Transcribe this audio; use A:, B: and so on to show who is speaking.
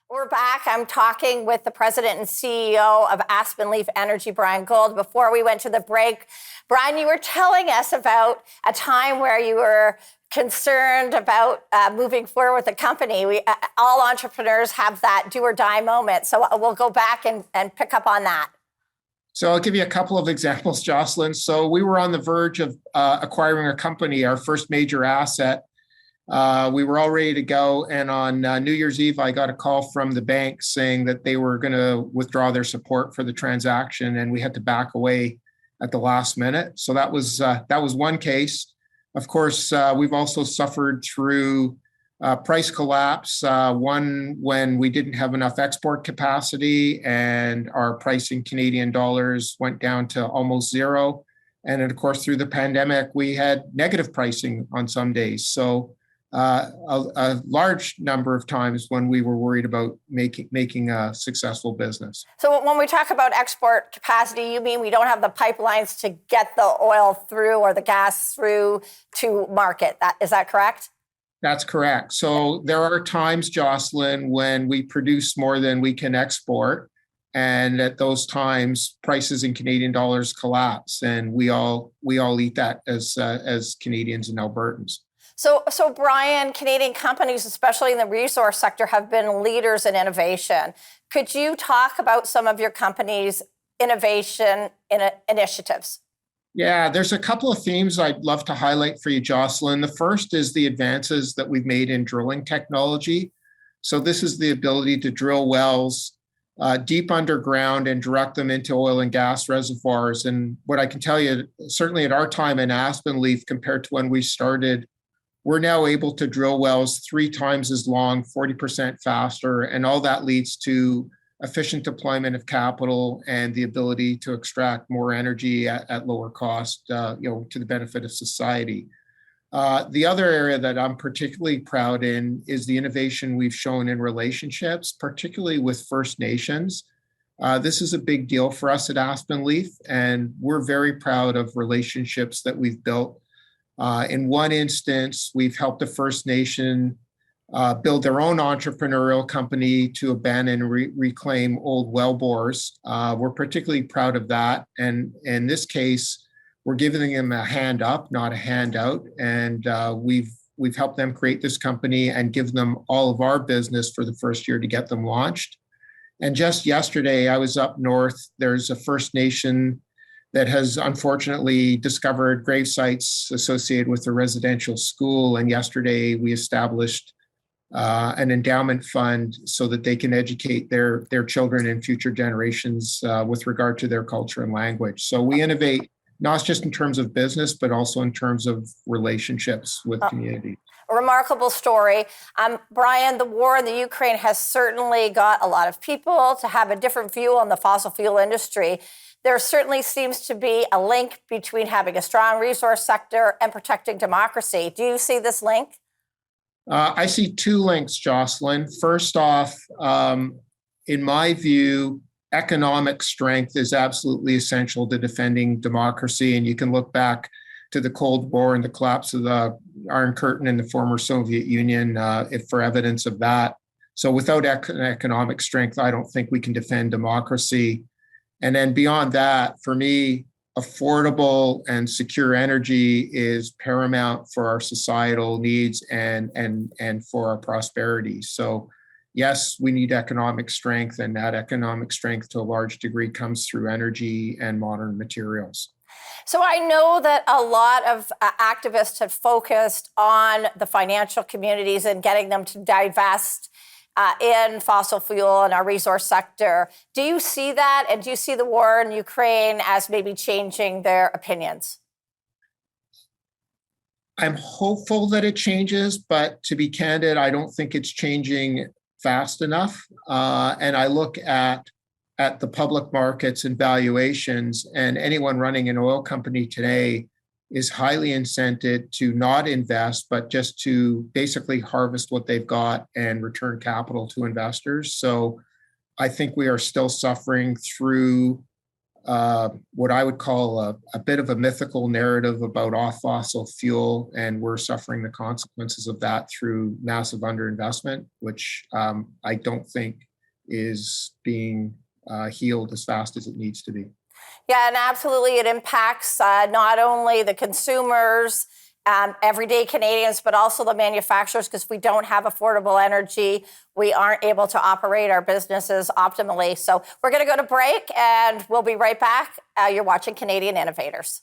A: We're back. I'm talking with the president and CEO of Aspenleaf Energy, Bryan Gould. Before we went to the break, Bryan, you were telling us about a time where you were concerned about moving forward with the company. All entrepreneurs have that do or die moment. So we'll go back and pick up on that.
B: So I'll give you a couple of examples, Jocelyn. So we were on the verge of acquiring a company, our first major asset. We were all ready to go. And on New Year's Eve, I got a call from the bank saying that they were going to withdraw their support for the transaction, and we had to back away at the last minute. So that was one case. Of course, we've also suffered through price collapse, one when we didn't have enough export capacity and our price in Canadian dollars went down to almost zero. And then, of course, through the pandemic, we had negative pricing on some days. So a large number of times when we were worried about making a successful business.
A: So when we talk about export capacity, you mean we don't have the pipelines to get the oil through or the gas through to market? Is that correct?
B: That's correct. So there are times, Jocelyn, when we produce more than we can export. And at those times, prices in Canadian dollars collapse. And we all eat that as Canadians and Albertans.
A: So Bryan, Canadian companies, especially in the resource sector, have been leaders in innovation. Could you talk about some of your company's innovation initiatives?
B: Yeah, there's a couple of themes I'd love to highlight for you, Jocelyn. The first is the advances that we've made in drilling technology. So this is the ability to drill wells deep underground and direct them into oil and gas reservoirs. And what I can tell you, certainly at our time in Aspenleaf compared to when we started, we're now able to drill wells 3 times as long, 40% faster, and all that leads to efficient deployment of capital and the ability to extract more energy at lower cost, to the benefit of society. The other area that I'm particularly proud in is the innovation we've shown in relationships, particularly with First Nations. This is a big deal for us at Aspenleaf, and we're very proud of relationships that we've built. In one instance, we've helped a First Nation build their own entrepreneurial company to abandon and reclaim old wellbores. We're particularly proud of that. And in this case, we're giving them a hand up, not a handout. And we've helped them create this company and give them all of our business for the first year to get them launched. And just yesterday, I was up north. There's a First Nation that has unfortunately discovered grave sites associated with a residential school. And yesterday we established an endowment fund so that they can educate their children and future generations with regard to their culture and language. So we innovate not just in terms of business, but also in terms of relationships with community.
A: A remarkable story. Bryan, the war in the Ukraine has certainly got a lot of people to have a different view on the fossil fuel industry. There certainly seems to be a link between having a strong resource sector and protecting democracy. Do you see this link?
B: I see 2 links, Jocelyn. First off, in my view, economic strength is absolutely essential to defending democracy. And you can look back to the Cold War and the collapse of the Iron Curtain in the former Soviet Union for evidence of that. So without economic strength, I don't think we can defend democracy. And then beyond that, for me, affordable and secure energy is paramount for our societal needs and for our prosperity. So yes, we need economic strength, and that economic strength to a large degree comes through energy and modern materials.
A: So I know that a lot of activists have focused on the financial communities and getting them to divest in fossil fuel and our resource sector. Do you see that? And do you see the war in Ukraine as maybe changing their opinions?
B: I'm hopeful that it changes, but to be candid, I don't think it's changing fast enough. And I look at the public markets and valuations, and anyone running an oil company today is highly incented to not invest, but just to basically harvest what they've got and return capital to investors. So I think we are still suffering through what I would call a bit of a mythical narrative about off fossil fuel, and we're suffering the consequences of that through massive underinvestment, which I don't think is being healed as fast as it needs to be.
A: Yeah, and absolutely it impacts not only the consumers, everyday Canadians, but also the manufacturers, because if we don't have affordable energy, we aren't able to operate our businesses optimally. So we're going to go to break, and we'll be right back. You're watching Canadian Innovators.